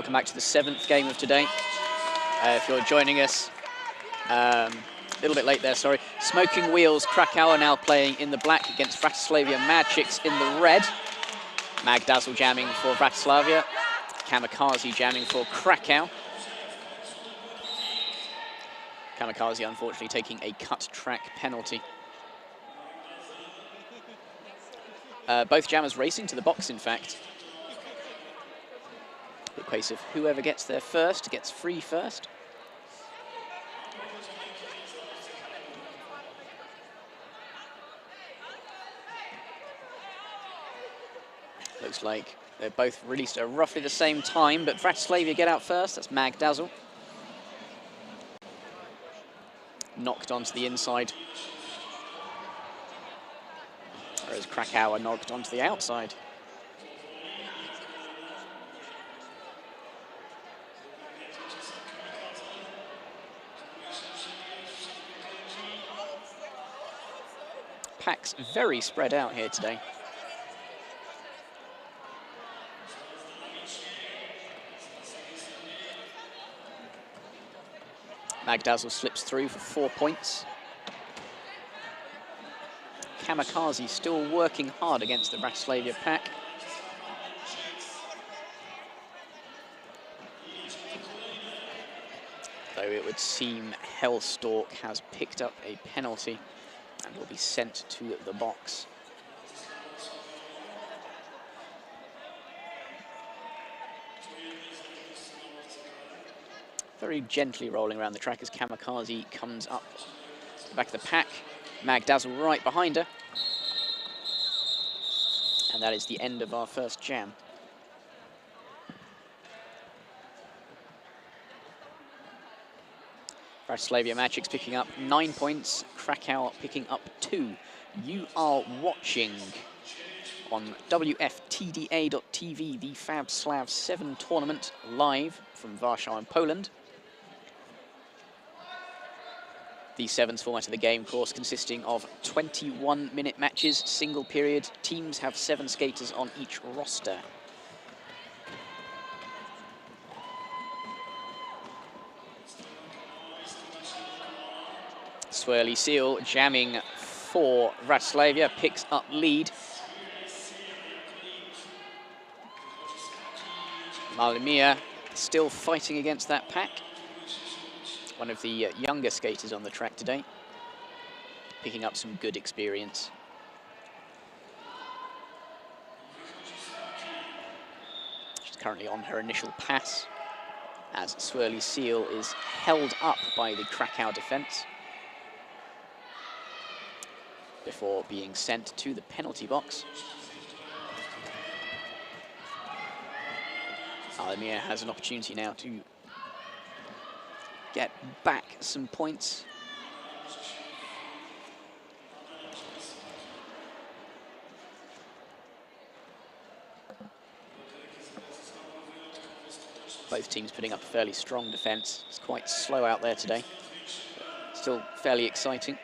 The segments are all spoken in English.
Welcome back to the 7th game of today. If you're joining us, a little bit late there, sorry. Smokin Wheels, Krakow are now playing in the black against Vratislavia Madchix in the red. Magdazzle jamming for Vratislavia. Kamikaze jamming for Krakow. Kamikaze unfortunately taking a cut track penalty. Both jammers racing to the box, in fact. The case of whoever gets there first gets free first. Looks like they're both released at roughly the same time, but Vratislavia get out first. That's Magdazzle. Knocked onto the inside. Whereas Krakow are knocked onto the outside. Packs very spread out here today. Magdazzle slips through for 4 points. Kamikaze still working hard against the Vratislavia pack. Though it would seem Hellstalk has picked up a penalty and will be sent to the box. Very gently rolling around the track as Kamikaze comes up to the back of the pack. Magdazzle right behind her. And that is the end of our first jam. Vratislavia Madchix picking up 9 points, Krakow picking up 2. You are watching on WFTDA.tv the FAB SLAV 7 tournament live from Warsaw in Poland. The sevens format of the game, of course, consisting of 21-minute matches, single period. Teams have 7 skaters on each roster. Swirly Seal jamming for Vratislavia, picks up lead. Malimia still fighting against that pack. One of the younger skaters on the track today, picking up some good experience. She's currently on her initial pass as Swirly Seal is held up by the Krakow defense before being sent to the penalty box. Alamir has an opportunity now to get back some points. Both teams putting up a fairly strong defense. It's quite slow out there today, but still fairly exciting.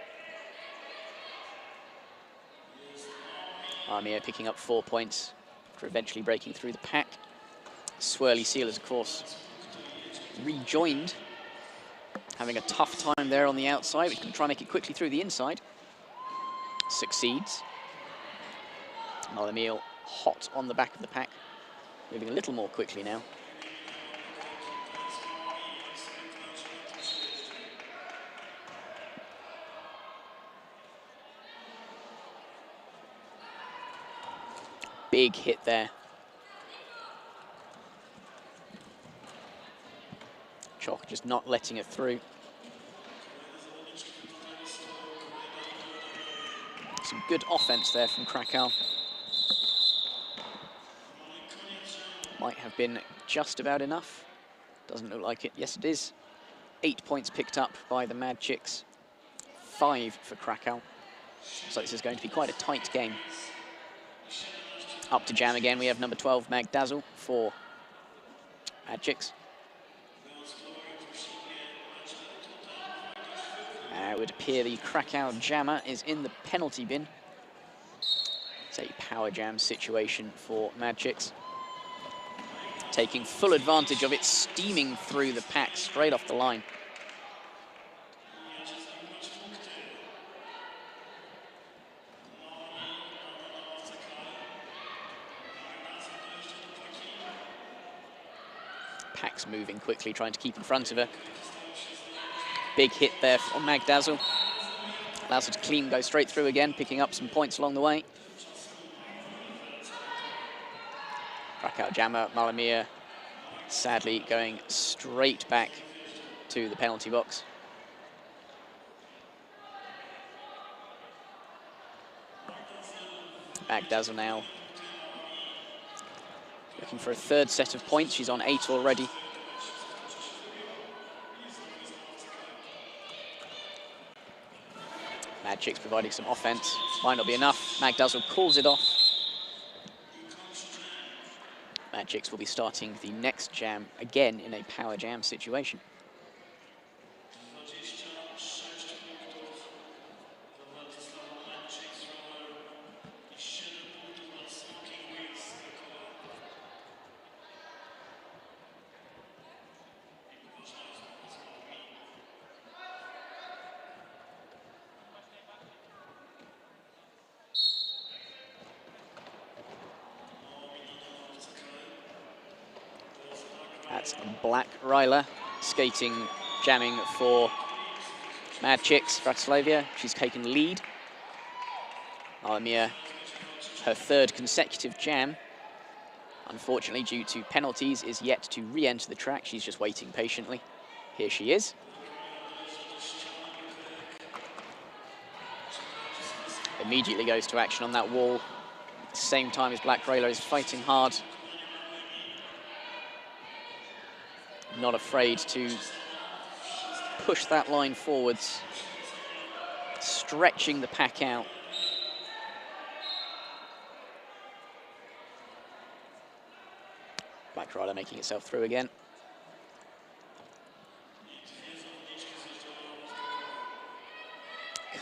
Armia picking up 4 points for eventually breaking through the pack. Swirly Seal is, of course, rejoined, having a tough time there on the outside. We can try and make it quickly through the inside. Succeeds. Malamil hot on the back of the pack, moving a little more quickly now. Big hit there. Chalk just not letting it through. Some good offense there from Krakow. Might have been just about enough. Doesn't look like it. Yes, it is. 8 points picked up by the Madchix. 5 for Krakow. So this is going to be quite a tight game. Up to jam again, we have number 12, Magdazzle, for Madchix. It would appear the Krakow jammer is in the penalty bin. It's a power jam situation for Madchix. taking full advantage of it, steaming through the pack straight off the line. Pack's moving quickly, trying to keep in front of her. Big hit there on Magdazzle. Allows her to clean, go straight through again, picking up some points along the way. Krakow jammer, Malamir, sadly going straight back to the penalty box. Magdazzle now looking for a third set of points. She's on 8 already. Madchix providing some offense. Might not be enough. Magdazzle calls it off. Madchix will be starting the next jam again in a power jam situation. That's Black Ryler skating, jamming for Madchix, Vratislavia. She's taken lead. Malamir, her third consecutive jam. Unfortunately, due to penalties, is yet to re-enter the track. She's just waiting patiently. Here she is. Immediately goes to action on that wall. At the same time as Black Ryler is fighting hard. Not afraid to push that line forwards, stretching the pack out. Black Ryler making itself through again.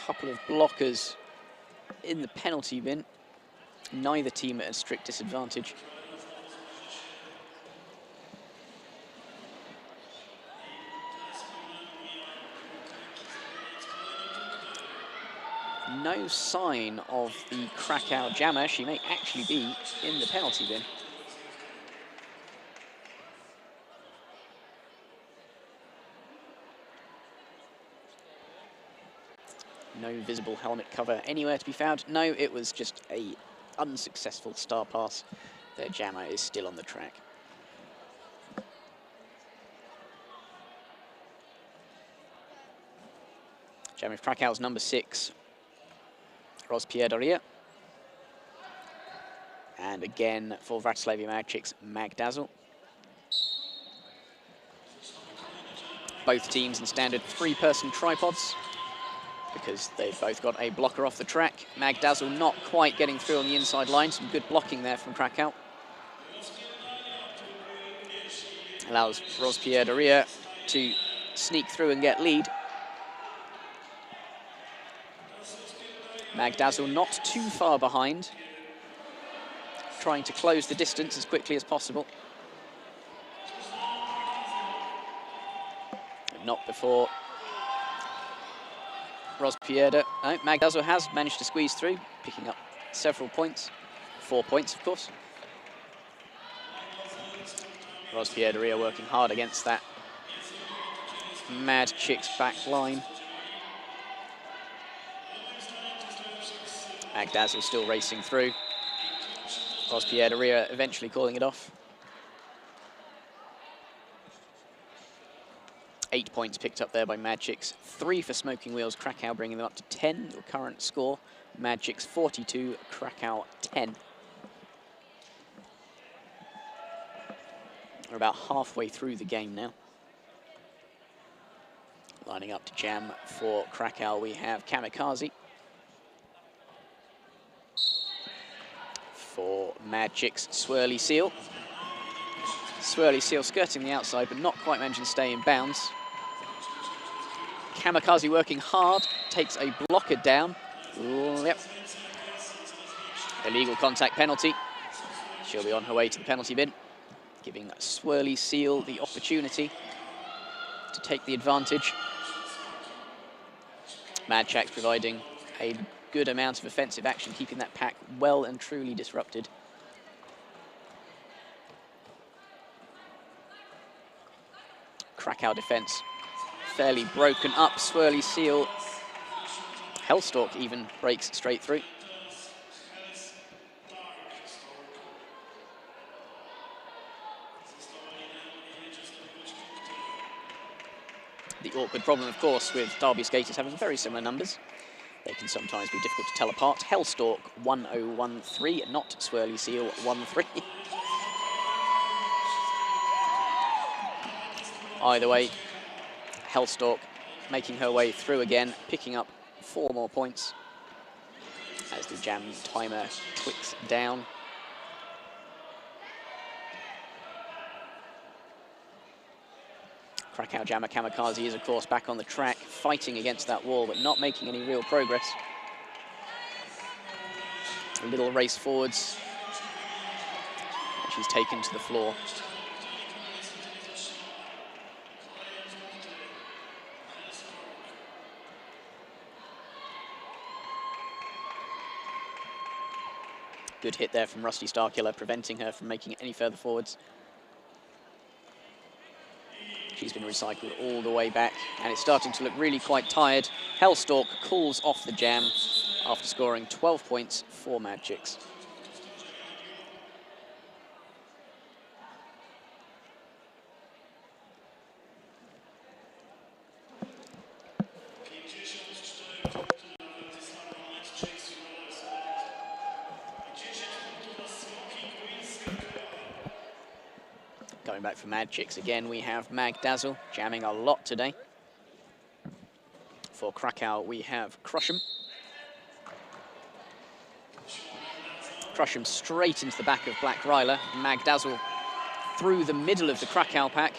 Couple of blockers in the penalty bin. Neither team at a strict disadvantage. No sign of the Krakow jammer. She may actually be in the penalty bin. No visible helmet cover anywhere to be found. No, it was just a unsuccessful star pass. Their jammer is still on the track. Jamming Krakow's number 6. Pierre Doria. And again for Vratislavia Madchix, Magdazzle. Both teams in standard 3-person tripods because they've both got a blocker off the track. Magdazzle not quite getting through on the inside line. Some good blocking there from Krakow. Allows Pierre Doria to sneak through and get lead. Magdazzle not too far behind, trying to close the distance as quickly as possible. But not before Pierre. No, Magdazzle has managed to squeeze through, picking up several points. 4 points, of course. Pierre Doria working hard against that Madchix back line. Magdazzle still racing through. Pierre Doria eventually calling it off. 8 points picked up there by Madchix. 3 for Smoking Wheels, Krakow bringing them up to 10. The current score, Madchix 42, Krakow 10. We're about halfway through the game now. Lining up to jam for Krakow, we have Kamikaze. For Madchix, Swirly Seal. Swirly Seal skirting the outside, but not quite managing to stay in bounds. Kamikaze working hard, takes a blocker down. Ooh, yep. Illegal contact penalty. She'll be on her way to the penalty bin. giving Swirly Seal the opportunity to take the advantage. Madchix providing a good amount of offensive action, keeping that pack well and truly disrupted. Krakow defense fairly broken up. Swirly Seal, Hellstalk even breaks straight through. The awkward problem, of course, with Derby skaters having very similar numbers. They can sometimes be difficult to tell apart. Hellstalk 1013, not Swirly Seal 13. Either way, Hellstalk making her way through again, picking up 4 more points as the jam timer clicks down. Krakow Jammer Kamikaze is, of course, back on the track, fighting against that wall, but not making any real progress. A little race forwards. She's taken to the floor. Good hit there from Rusty Starkiller, preventing her from making it any further forwards. She's been recycled all the way back, and it's starting to look really quite tired. Hellstalk calls off the jam after scoring 12 points for Madchix. Going back for Madchix again, we have Magdazzle jamming a lot today. For Krakow, we have Crush'em. Crush'em straight into the back of Black Ryler. Magdazzle through the middle of the Krakow pack.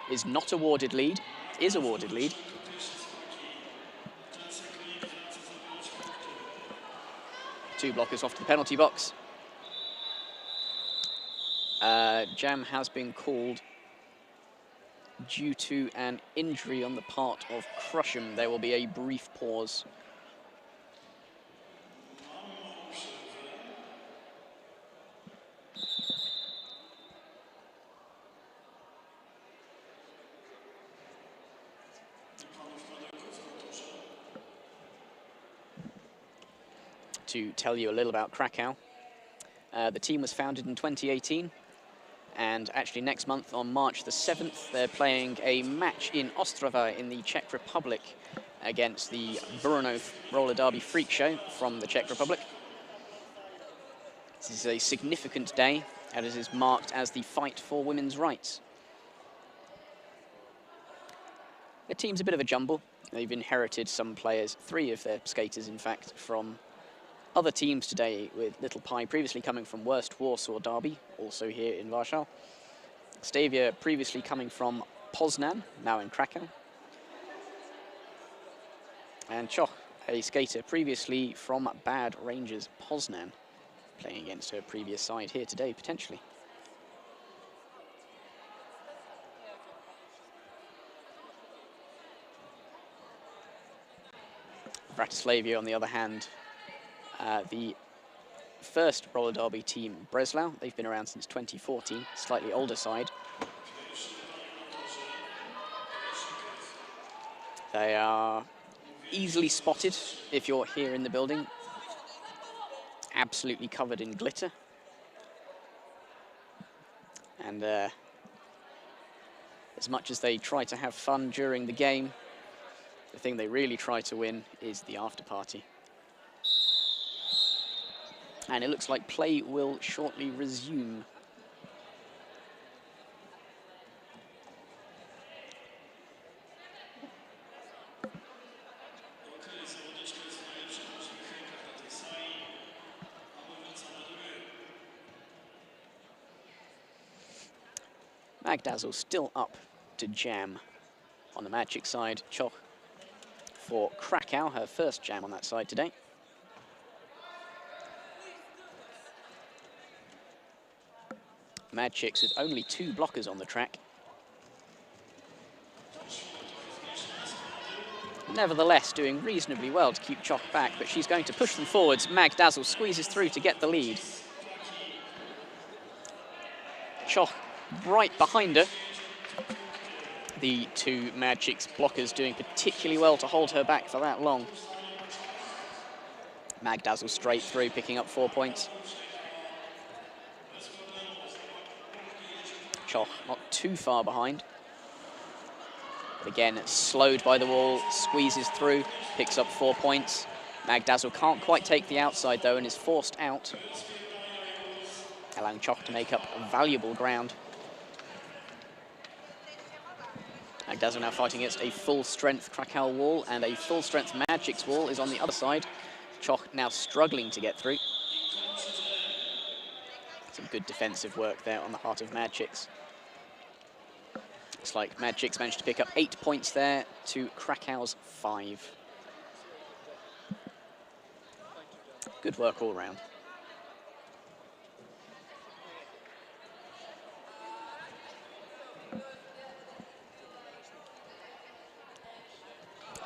Is not awarded lead, is awarded lead. Two blockers off to the penalty box. Jam has been called due to an injury on the part of Crush'em. There will be a brief pause. To tell you a little about Krakow, the team was founded in 2018. And actually next month, on March the 7th, they're playing a match in Ostrava in the Czech Republic against the Brno Roller Derby Freak Show from the Czech Republic. This is a significant day, and it is marked as the fight for women's rights. The team's a bit of a jumble. They've inherited some players, 3 of their skaters, in fact, from other teams today, with Little Pie previously coming from Worst Warsaw Derby, also here in Warsaw. Stavia previously coming from Poznan, now in Krakow. And Choch, a skater previously from Bad Rangers Poznan, playing against her previous side here today, potentially. Vratislavia, on the other hand, the first roller derby team, Breslau. They've been around since 2014, slightly older side. They are easily spotted if you're here in the building. Absolutely covered in glitter. And as much as they try to have fun during the game, the thing they really try to win is the after party. And it looks like play will shortly resume. Magdazzle still up to jam on the Madchix side. Choch for Krakow, her first jam on that side today. Madchix with only 2 blockers on the track. Nevertheless, doing reasonably well to keep Choch back, but she's going to push them forwards. Dazzle squeezes through to get the lead. Choch right behind her. The 2 Madchix blockers doing particularly well to hold her back for that long. Dazzle straight through, picking up 4 points. Choch not too far behind. But again, slowed by the wall, squeezes through, picks up 4 points. Dazzle can't quite take the outside though and is forced out, allowing Choch to make up valuable ground. Dazzle now fighting against a full-strength Krakow wall, and a full-strength Madchix wall is on the other side. Choch now struggling to get through. Some good defensive work there on the part of Madchix. Looks like Madchix managed to pick up 8 points there to Krakow's 5. Good work all round.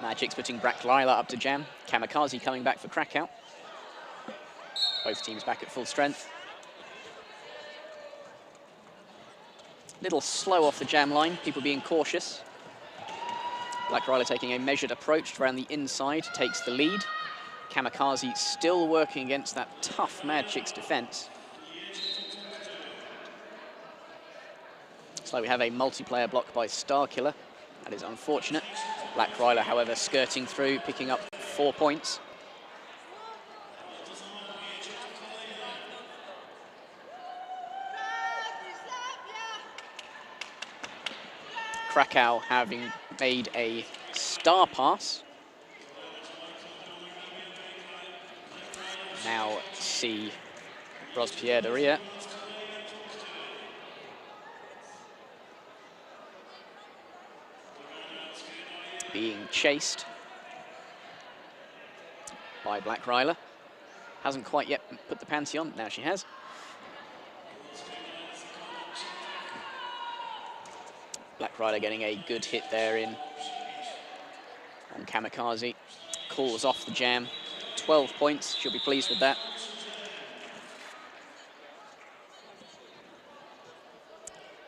Madchix putting Vratislavia up to jam. Kamikaze coming back for Krakow. Both teams back at full strength. Little slow off the jam line, people being cautious. Vratislavia taking a measured approach around the inside, takes the lead. Kamikaze still working against that tough Madchix defense. So we have a multiplayer block by Starkiller. That is unfortunate. Vratislavia, however, skirting through, picking up 4 points. Krakow having made a star pass. Now see Rospierre de Ria. Being chased by Vratislavia. Hasn't quite yet put the panty on, now she has. Vratislavia getting a good hit there in on Kamikaze. Calls off the jam. 12 points, she'll be pleased with that.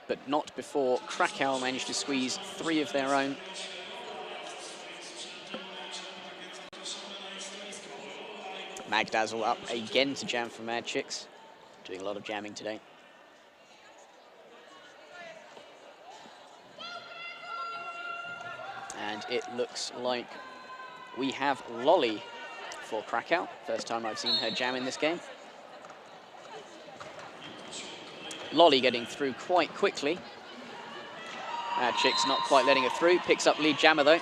But not before Krakow managed to squeeze 3 of their own. Dazzle up again to jam for Madchix. Doing a lot of jamming today. And it looks like we have Lolly for Krakow. First time I've seen her jam in this game. Lolly getting through quite quickly. Madchix not quite letting her through. Picks up lead jammer though.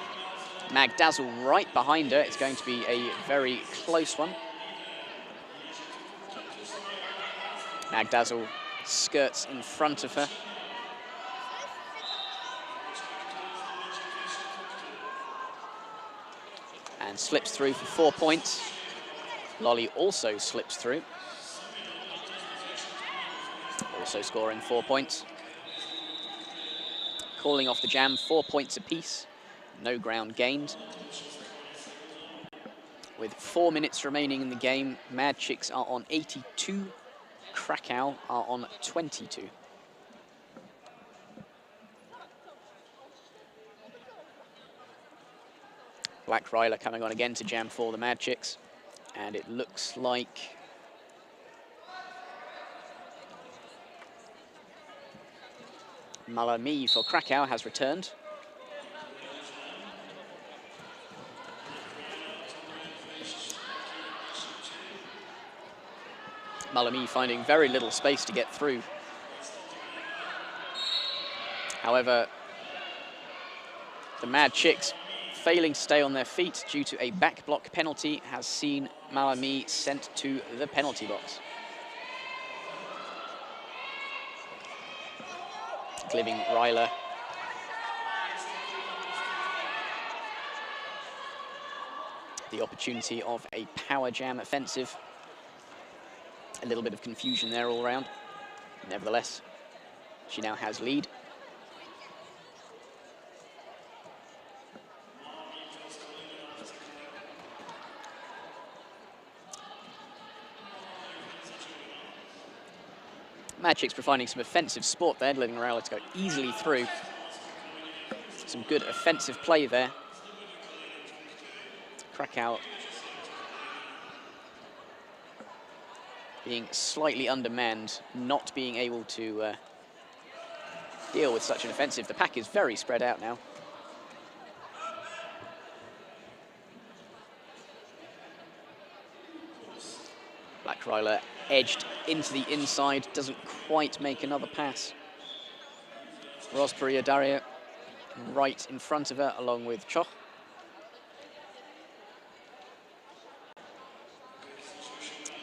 Dazzle right behind her. It's going to be a very close one. Dazzle skirts in front of her. And slips through for 4 points. Lolly also slips through. Also scoring 4 points. Calling off the jam, 4 points apiece. No ground gained. With 4 minutes remaining in the game, Madchix are on 82. Krakow are on 22. Vratislavia coming on again to jam for the Madchix. And it looks like Malami for Krakow has returned. Malami finding very little space to get through. However, the Madchix failing to stay on their feet due to a back block penalty has seen Malami sent to the penalty box. Giving Ryler the opportunity of a power jam offensive. A little bit of confusion there all around. Nevertheless, She now has lead. Madchix providing some offensive support there, letting Raola to go easily through. Some good offensive play there. Krakow being slightly undermanned, not being able to deal with such an offensive. The pack is very spread out now. Black Ryler edged into the inside, doesn't quite make another pass. Rosparia Daria right in front of her, along with Choch.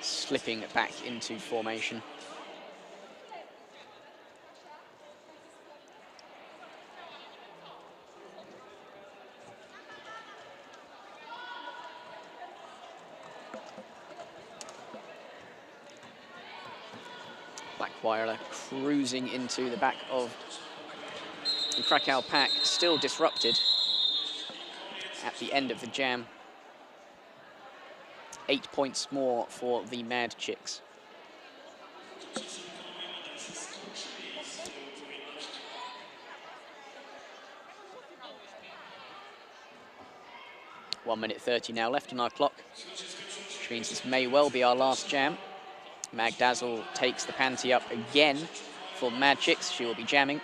Slipping back into formation. Black Ryler cruising into the back of the Krakow pack, still disrupted at the end of the jam. 8 points more for the Madchix. One minute 30 now left on our clock, which means this may well be our last jam. Magdazzle takes the panty up again for Madchix. She will be jamming.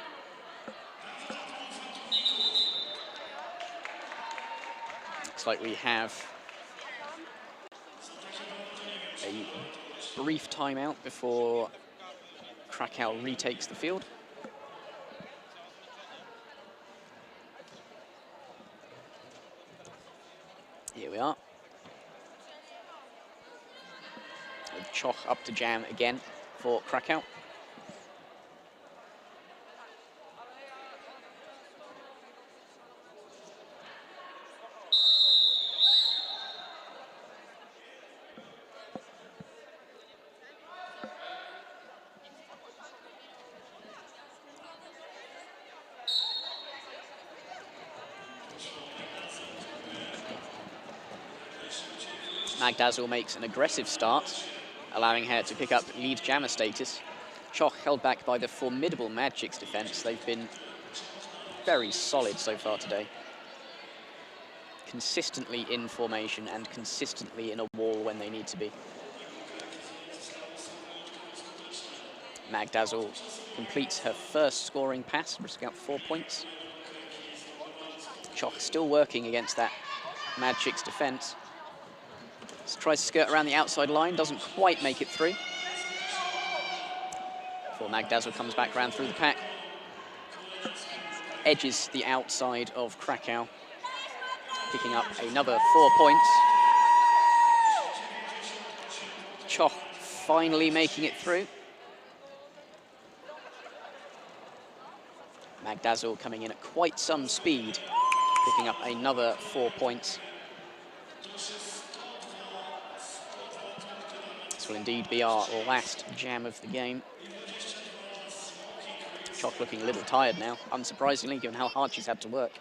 Looks like we have a brief timeout before Krakow retakes the field. Here we are. With Choch up to jam again for Krakow. Magdazzle makes an aggressive start, allowing her to pick up lead jammer status. Choch held back by the formidable Madchix defense. They've been very solid so far today. Consistently in formation and consistently in a wall when they need to be. Magdazzle completes her first scoring pass, risking up 4 points. Choch still working against that Madchix defense. Tries to skirt around the outside line, doesn't quite make it through. Before Magdazzle comes back round through the pack. Edges the outside of Krakow, picking up another 4 points. Choch finally making it through. Magdazzle coming in at quite some speed, picking up another 4 points. This will indeed be our last jam of the game. Choch looking a little tired now, unsurprisingly, given how hard she's had to work.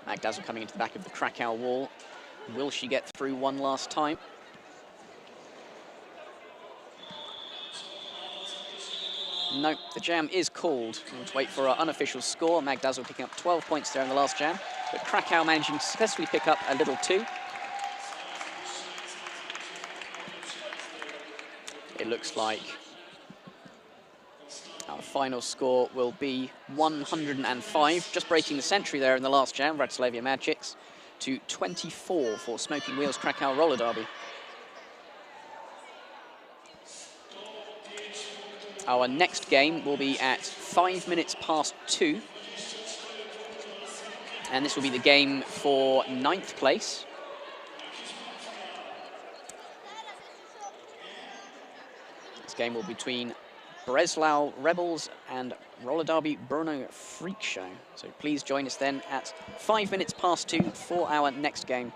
Magdazzle coming into the back of the Krakow wall. Will she get through one last time? No, the jam is called. We'll wait for our unofficial score. Magdazzle picking up 12 points there in the last jam, but Krakow managing to successfully pick up a little too. It looks like our final score will be 105, just breaking the century there in the last jam, Vratislavia Madchix, to 24 for Smokin Wheels Krakow Roller Derby. Our next game will be at 5 minutes past 2. And this will be the game for 9th place. This game will be between Breslau Rebels and Roller Derby Brno Freak Show. So please join us then at 5 minutes past 2 for our next game.